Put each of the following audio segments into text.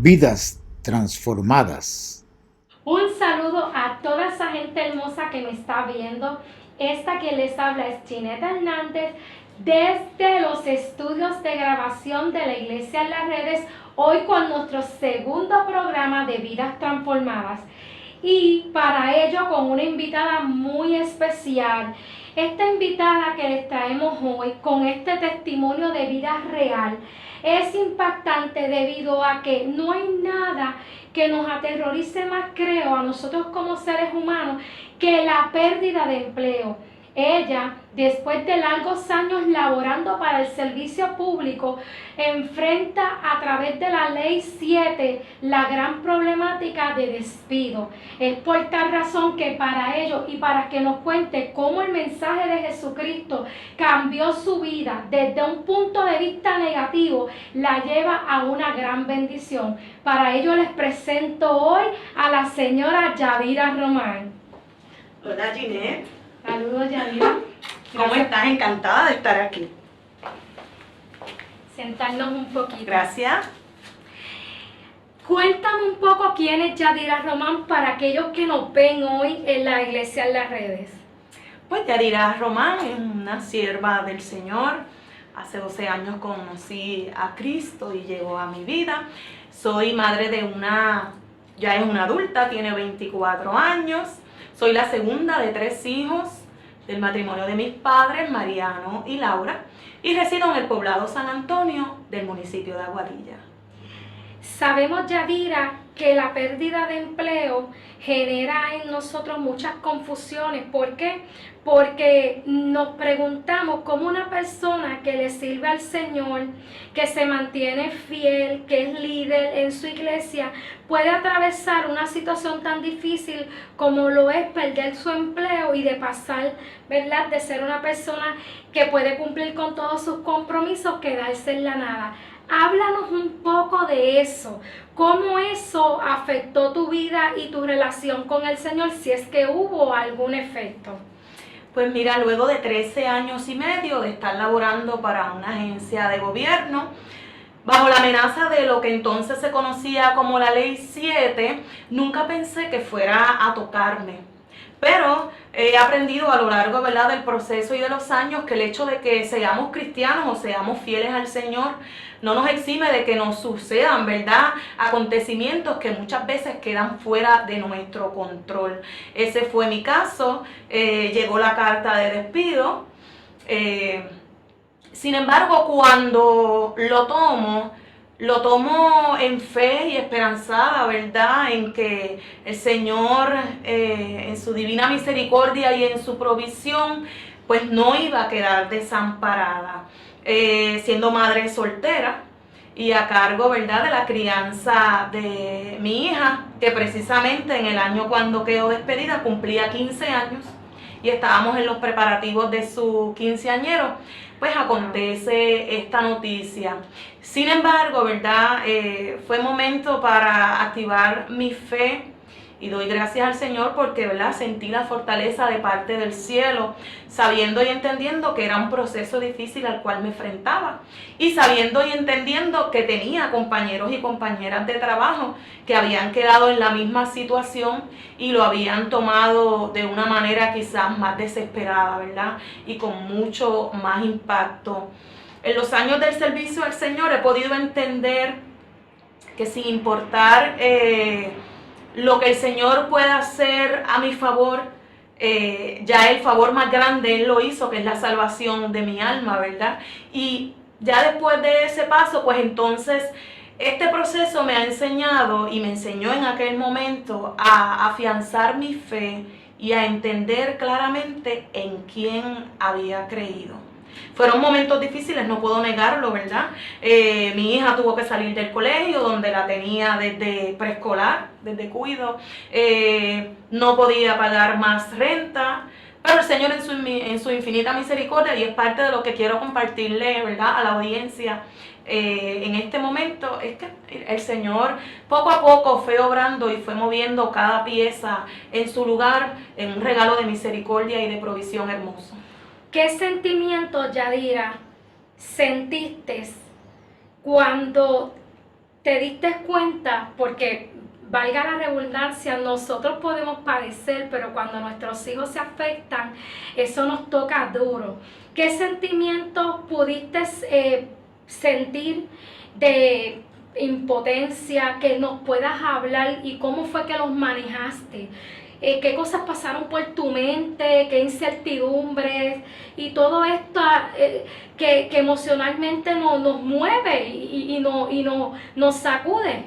Vidas transformadas. Un saludo a toda esa gente hermosa que me está viendo. Esta que les habla es Ginette Hernández desde los estudios de grabación de la Iglesia en las Redes, hoy con nuestro segundo programa de Vidas Transformadas. Y para ello con una invitada muy especial. Esta invitada que les traemos hoy con este testimonio de vida real es impactante debido a que no hay nada que nos aterrorice más, creo, a nosotros como seres humanos que la pérdida de empleo. Ella, después de largos años laborando para el servicio público, enfrenta a través de la Ley 7 la gran problemática de despido. Es por tal razón que para ello y para que nos cuente cómo el mensaje de Jesucristo cambió su vida desde un punto de vista negativo, la lleva a una gran bendición. Para ello les presento hoy a la señora Yadira Román. Hola, Ginette. Saludos, Yadira. ¿Cómo estás? Encantada de estar aquí. Sentarnos un poquito. Gracias. Cuéntame un poco quién es Yadira Román para aquellos que nos ven hoy en la Iglesia en las Redes. Pues Yadira Román es una sierva del Señor. Hace 12 años conocí a Cristo y llegó a mi vida. Soy madre de ya es una adulta, tiene 24 años. Soy la segunda de 3 hijos del matrimonio de mis padres, Mariano y Laura, y resido en el poblado San Antonio del municipio de Aguadilla. Sabemos, Yadira, que la pérdida de empleo genera en nosotros muchas confusiones. ¿Por qué? Porque nos preguntamos cómo una persona que le sirve al Señor, que se mantiene fiel, que es líder en su iglesia, puede atravesar una situación tan difícil como lo es perder su empleo y de pasar, ¿verdad?, de ser una persona que puede cumplir con todos sus compromisos, quedarse en la nada. Háblanos un poco de eso, cómo eso afectó tu vida y tu relación con el Señor, si es que hubo algún efecto. Pues mira, luego de 13 años y medio de estar laborando para una agencia de gobierno, bajo la amenaza de lo que entonces se conocía como la Ley 7, nunca pensé que fuera a tocarme. Pero he aprendido a lo largo, ¿verdad?, del proceso y de los años que el hecho de que seamos cristianos o seamos fieles al Señor no nos exime de que nos sucedan, ¿verdad?, acontecimientos que muchas veces quedan fuera de nuestro control. Ese fue mi caso. Llegó la carta de despido. Sin embargo, cuando lo tomo en fe y esperanzada, ¿verdad?, en que el Señor, en su divina misericordia y en su provisión, pues no iba a quedar desamparada. Siendo madre soltera y a cargo, ¿verdad?, de la crianza de mi hija, que precisamente en el año cuando quedó despedida cumplía 15 años y estábamos en los preparativos de su quinceañero, pues acontece esta noticia. Sin embargo, ¿verdad?, fue momento para activar mi fe y doy gracias al Señor porque, ¿verdad?, sentí la fortaleza de parte del cielo, sabiendo y entendiendo que era un proceso difícil al cual me enfrentaba y sabiendo y entendiendo que tenía compañeros y compañeras de trabajo que habían quedado en la misma situación y lo habían tomado de una manera quizás más desesperada, ¿verdad?, y con mucho más impacto. En los años del servicio al Señor he podido entender que sin importar lo que el Señor pueda hacer a mi favor, ya el favor más grande Él lo hizo, que es la salvación de mi alma, ¿verdad? Y ya después de ese paso, pues entonces este proceso me ha enseñado y me enseñó en aquel momento a afianzar mi fe y a entender claramente en quién había creído. Fueron momentos difíciles, no puedo negarlo, ¿verdad? Mi hija tuvo que salir del colegio, donde la tenía desde preescolar, desde cuido. No podía pagar más renta, pero el Señor en su infinita misericordia, y es parte de lo que quiero compartirle, ¿verdad?, a la audiencia en este momento, es que el Señor poco a poco fue obrando y fue moviendo cada pieza en su lugar, en un regalo de misericordia y de provisión hermoso. ¿Qué sentimiento, Yadira, sentiste cuando te diste cuenta, porque valga la redundancia, nosotros podemos padecer, pero cuando nuestros hijos se afectan, eso nos toca duro. ¿Qué sentimientos pudiste sentir de impotencia, que nos puedas hablar y cómo fue que los manejaste? ¿Qué cosas pasaron por tu mente? ¿Qué incertidumbres? Y todo esto que emocionalmente nos mueve y nos sacude.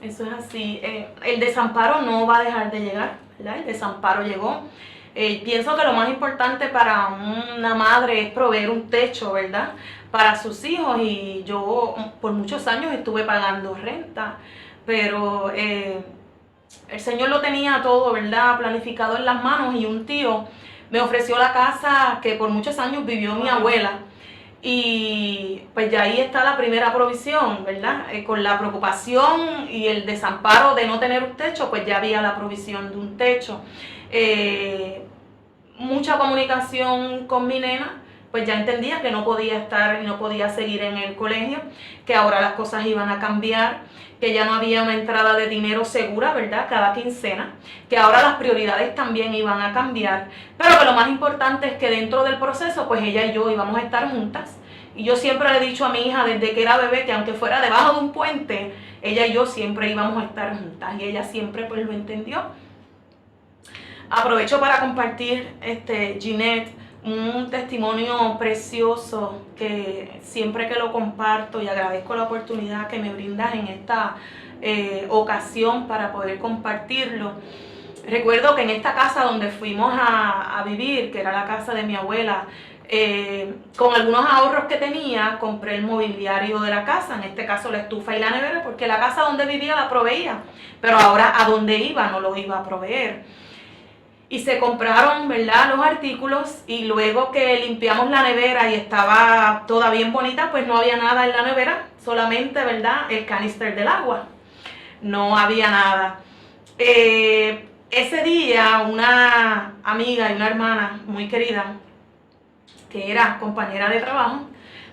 Eso es así. El desamparo no va a dejar de llegar, ¿verdad? El desamparo llegó. Pienso que lo más importante para una madre es proveer un techo, ¿verdad? Para sus hijos, y yo por muchos años estuve pagando renta, pero el Señor lo tenía todo, ¿verdad? Planificado en las manos, y un tío me ofreció la casa que por muchos años vivió mi abuela. Y pues ya ahí está la primera provisión, ¿verdad? Con la preocupación y el desamparo de no tener un techo, pues ya había la provisión de un techo. Mucha comunicación con mi nena, pues ya entendía que no podía estar y no podía seguir en el colegio, que ahora las cosas iban a cambiar, que ya no había una entrada de dinero segura, ¿verdad? Cada quincena, que ahora las prioridades también iban a cambiar, pero que lo más importante es que dentro del proceso, pues ella y yo íbamos a estar juntas. Y yo siempre le he dicho a mi hija desde que era bebé que aunque fuera debajo de un puente, ella y yo siempre íbamos a estar juntas, y ella siempre pues lo entendió. Aprovecho para compartir, Ginette, un testimonio precioso que siempre que lo comparto, y agradezco la oportunidad que me brindas en esta ocasión para poder compartirlo. Recuerdo que en esta casa donde fuimos a vivir, que era la casa de mi abuela, con algunos ahorros que tenía, compré el mobiliario de la casa, en este caso la estufa y la nevera, porque la casa donde vivía la proveía, pero ahora a donde iba no lo iba a proveer. Y se compraron, ¿verdad?, los artículos, y luego que limpiamos la nevera y estaba toda bien bonita, pues no había nada en la nevera, solamente, ¿verdad?, el canister del agua. No había nada. Ese día una amiga y una hermana muy querida, que era compañera de trabajo,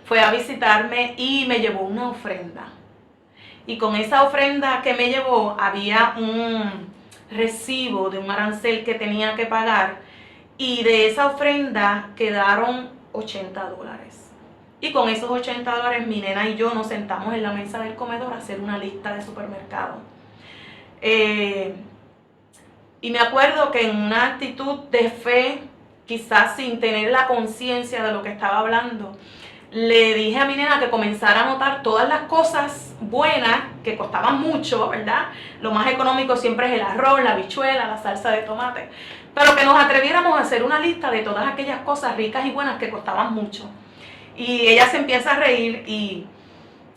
fue a visitarme y me llevó una ofrenda. Y con esa ofrenda que me llevó había un recibo de un arancel que tenía que pagar, y de esa ofrenda quedaron $80. Y con esos $80 mi nena y yo nos sentamos en la mesa del comedor a hacer una lista de supermercado. Y me acuerdo que en una actitud de fe, quizás sin tener la conciencia de lo que estaba hablando, le dije a mi nena que comenzara a anotar todas las cosas buenas que costaban mucho, ¿verdad? Lo más económico siempre es el arroz, la habichuela, la salsa de tomate, pero que nos atreviéramos a hacer una lista de todas aquellas cosas ricas y buenas que costaban mucho. Y ella se empieza a reír, y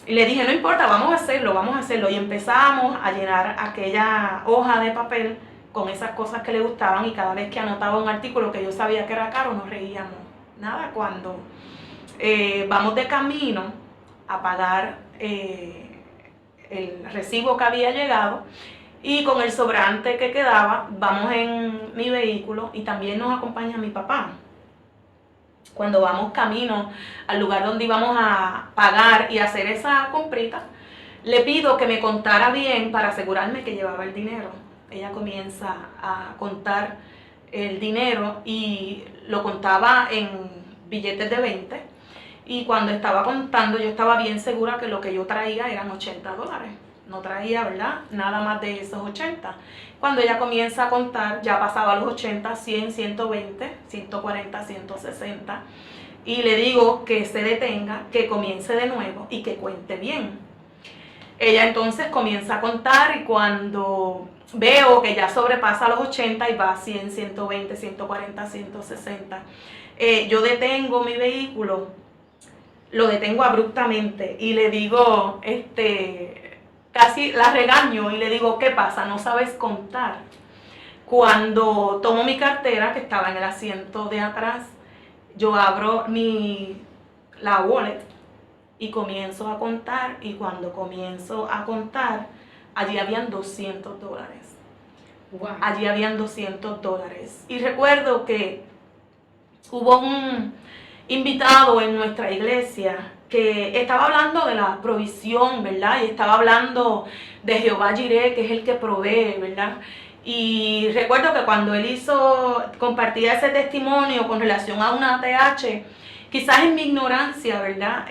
le dije, no importa, vamos a hacerlo, y empezamos a llenar aquella hoja de papel con esas cosas que le gustaban, y cada vez que anotaba un artículo que yo sabía que era caro, nos reíamos. Nada, cuando vamos de camino a pagar el recibo que había llegado, y con el sobrante que quedaba, vamos en mi vehículo, y también nos acompaña mi papá. Cuando vamos camino al lugar donde íbamos a pagar y hacer esa comprita, le pido que me contara bien para asegurarme que llevaba el dinero. Ella comienza a contar el dinero, y lo contaba en billetes de 20. Y cuando estaba contando, yo estaba bien segura que lo que yo traía eran $80. No traía, ¿verdad?, nada más de esos 80. Cuando ella comienza a contar, ya pasaba los 80, 100, 120, 140, 160. Y le digo que se detenga, que comience de nuevo y que cuente bien. Ella entonces comienza a contar, y cuando veo que ya sobrepasa los 80 y va a 100, 120, 140, 160, yo detengo mi vehículo, lo detengo abruptamente y le digo, casi la regaño y le digo, ¿qué pasa? ¿No sabes contar? Cuando tomo mi cartera, que estaba en el asiento de atrás, yo abro la wallet y comienzo a contar, y cuando comienzo a contar, allí habían $200. Wow. Allí habían $200. Y recuerdo que hubo un invitado en nuestra iglesia que estaba hablando de la provisión, ¿verdad? Y estaba hablando de Jehová Jireh, que es el que provee, ¿verdad? Y recuerdo que cuando él compartía ese testimonio con relación a una ATH, quizás en mi ignorancia, ¿verdad?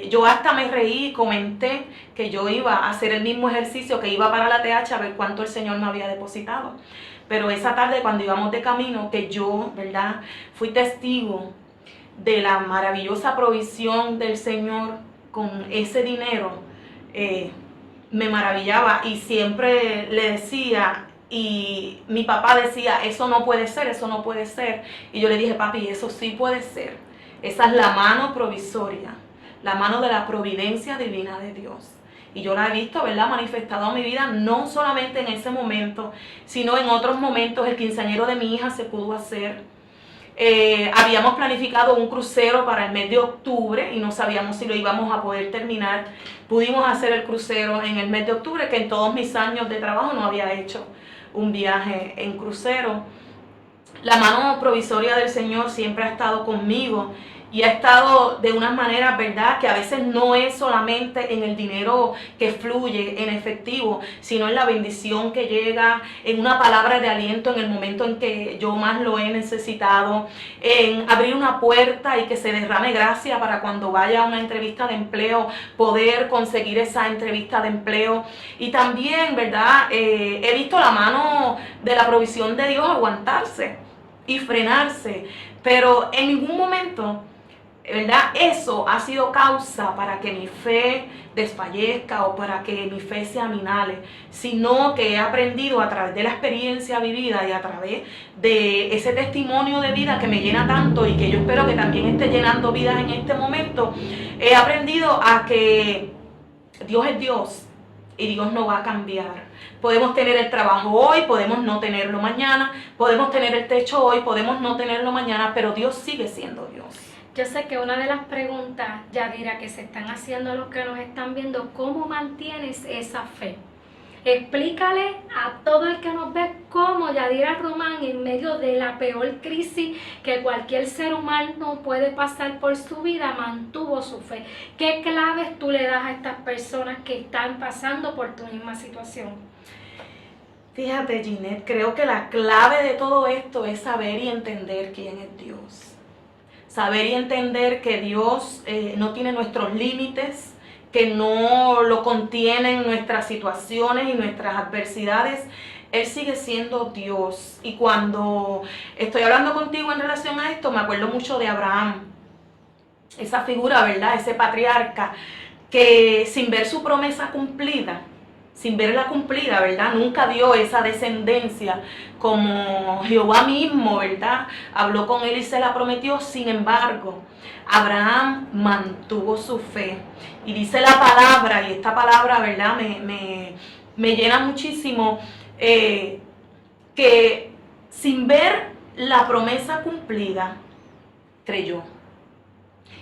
Yo hasta me reí y comenté que yo iba a hacer el mismo ejercicio, que iba para la ATH a ver cuánto el Señor me había depositado. Pero esa tarde cuando íbamos de camino, que yo, ¿verdad? Fui testigo de la maravillosa provisión del Señor con ese dinero, me maravillaba y siempre le decía, y mi papá decía, eso no puede ser, eso no puede ser. Y yo le dije, papi, eso sí puede ser. Esa es la mano provisoria, la mano de la providencia divina de Dios. Y yo la he visto, ¿verdad?, manifestado en mi vida, no solamente en ese momento, sino en otros momentos. El quinceañero de mi hija se pudo hacer. Habíamos planificado un crucero para el mes de octubre y no sabíamos si lo íbamos a poder terminar. Pudimos hacer el crucero en el mes de octubre, que en todos mis años de trabajo no había hecho un viaje en crucero. La mano provisoria del Señor siempre ha estado conmigo y ha estado de unas maneras, ¿verdad?, que a veces no es solamente en el dinero que fluye en efectivo, sino en la bendición que llega, en una palabra de aliento en el momento en que yo más lo he necesitado, en abrir una puerta y que se derrame gracia para cuando vaya a una entrevista de empleo, poder conseguir esa entrevista de empleo. Y también, ¿verdad?, he visto la mano de la provisión de Dios aguantarse y frenarse, pero en ningún momento, ¿verdad?, eso ha sido causa para que mi fe desfallezca o para que mi fe se aminale, sino que he aprendido a través de la experiencia vivida y a través de ese testimonio de vida que me llena tanto y que yo espero que también esté llenando vidas en este momento. He aprendido a que Dios es Dios y Dios no va a cambiar. Podemos tener el trabajo hoy, podemos no tenerlo mañana, podemos tener el techo hoy, podemos no tenerlo mañana, pero Dios sigue siendo Dios. Yo sé que una de las preguntas, Yadira, que se están haciendo los que nos están viendo, ¿cómo mantienes esa fe? Explícale a todo el que nos ve cómo Yadira Román, en medio de la peor crisis que cualquier ser humano puede pasar por su vida, mantuvo su fe. ¿Qué claves tú le das a estas personas que están pasando por tu misma situación? Fíjate, Ginette, creo que la clave de todo esto es saber y entender quién es Dios. Saber y entender que Dios no tiene nuestros límites, que no lo contienen nuestras situaciones y nuestras adversidades. Él sigue siendo Dios. Y cuando estoy hablando contigo en relación a esto, me acuerdo mucho de Abraham. Esa figura, ¿verdad?, ese patriarca que sin ver su promesa cumplida, sin verla cumplida, ¿verdad?, nunca dio esa descendencia como Jehová mismo, ¿verdad?, habló con él y se la prometió. Sin embargo, Abraham mantuvo su fe. Y dice la palabra, y esta palabra, ¿verdad?, me llena muchísimo, que sin ver la promesa cumplida, creyó.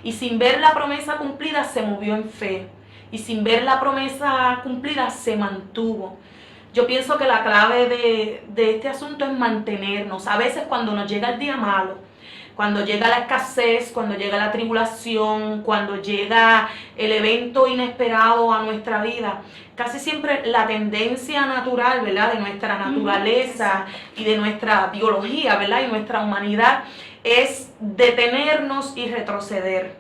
Y sin ver la promesa cumplida, se movió en fe. Y sin ver la promesa cumplida, se mantuvo. Yo pienso que la clave de este asunto es mantenernos. A veces cuando nos llega el día malo, cuando llega la escasez, cuando llega la tribulación, cuando llega el evento inesperado a nuestra vida, casi siempre la tendencia natural, ¿verdad?, de nuestra naturaleza y de nuestra biología, ¿verdad?, y nuestra humanidad es detenernos y retroceder,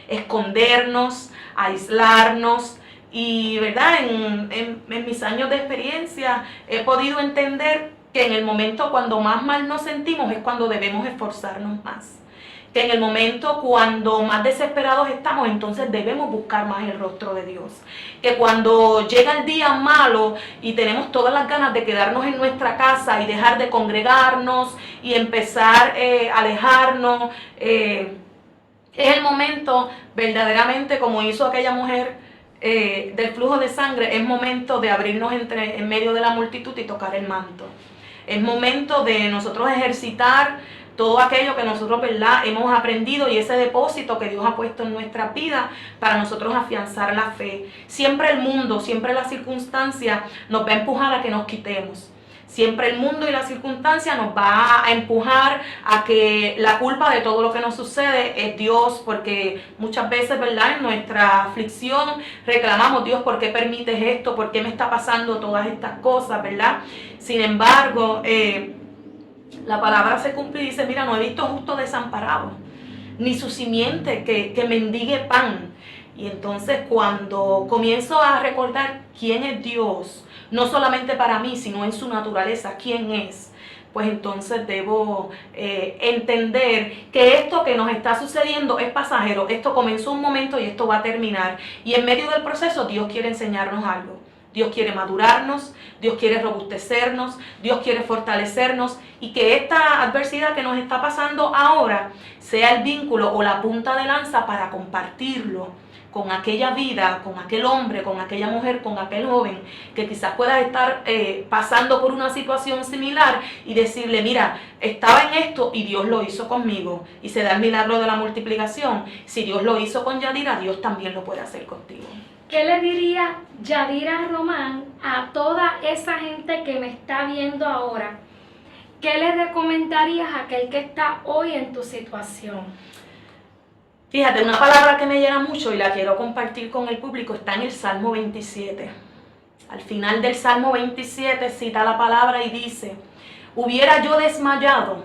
escondernos, aislarnos. Y, ¿verdad?, en mis años de experiencia he podido entender que en el momento cuando más mal nos sentimos es cuando debemos esforzarnos más. Que en el momento cuando más desesperados estamos, entonces debemos buscar más el rostro de Dios. Que cuando llega el día malo y tenemos todas las ganas de quedarnos en nuestra casa y dejar de congregarnos y empezar a alejarnos, es el momento verdaderamente, como hizo aquella mujer del flujo de sangre, es momento de abrirnos en medio de la multitud y tocar el manto. Es momento de nosotros ejercitar todo aquello que nosotros, ¿verdad?, hemos aprendido y ese depósito que Dios ha puesto en nuestra vida para nosotros afianzar la fe. Siempre el mundo, siempre la circunstancia nos va a empujar a que nos quitemos. Siempre el mundo y la circunstancia nos va a empujar a que la culpa de todo lo que nos sucede es Dios, porque muchas veces, ¿verdad?, en nuestra aflicción reclamamos: Dios, ¿por qué permites esto? ¿Por qué me está pasando todas estas cosas, verdad? Sin embargo, la palabra se cumple y dice: mira, no he visto justo desamparado, ni su simiente que mendigue pan. Y entonces, cuando comienzo a recordar quién es Dios, no solamente para mí, sino en su naturaleza, quién es, pues entonces debo entender que esto que nos está sucediendo es pasajero. Esto comenzó un momento y esto va a terminar. Y en medio del proceso Dios quiere enseñarnos algo. Dios quiere madurarnos, Dios quiere robustecernos, Dios quiere fortalecernos, y que esta adversidad que nos está pasando ahora sea el vínculo o la punta de lanza para compartirlo con aquella vida, con aquel hombre, con aquella mujer, con aquel joven que quizás pueda estar pasando por una situación similar, y decirle: mira, estaba en esto y Dios lo hizo conmigo, y se da el milagro de la multiplicación. Si Dios lo hizo con Yadira, Dios también lo puede hacer contigo. ¿Qué le diría Yadira Román a toda esa gente que me está viendo ahora? ¿Qué le recomendarías a aquel que está hoy en tu situación? Fíjate, una palabra que me llega mucho y la quiero compartir con el público está en el Salmo 27. Al final del Salmo 27 cita la palabra y dice: hubiera yo desmayado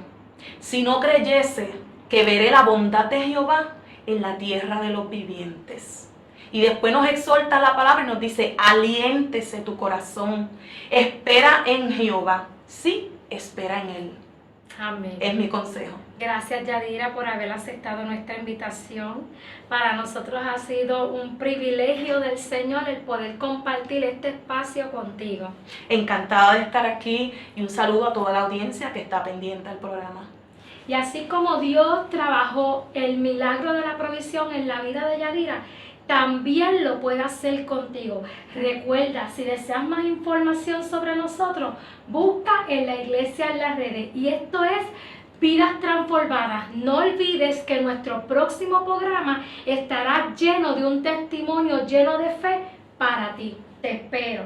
si no creyese que veré la bondad de Jehová en la tierra de los vivientes. Y después nos exhorta la palabra y nos dice: aliéntese tu corazón, espera en Jehová. Sí, espera en Él. Amén. Es mi consejo. Gracias, Yadira, por haber aceptado nuestra invitación. Para nosotros ha sido un privilegio del Señor el poder compartir este espacio contigo. Encantada de estar aquí, y un saludo a toda la audiencia que está pendiente al programa. Y así como Dios trabajó el milagro de la provisión en la vida de Yadira, también lo puede hacer contigo. Recuerda, si deseas más información sobre nosotros, busca en la iglesia en las redes. Y esto es Vidas Transformadas. No olvides que nuestro próximo programa estará lleno de un testimonio lleno de fe para ti. Te espero.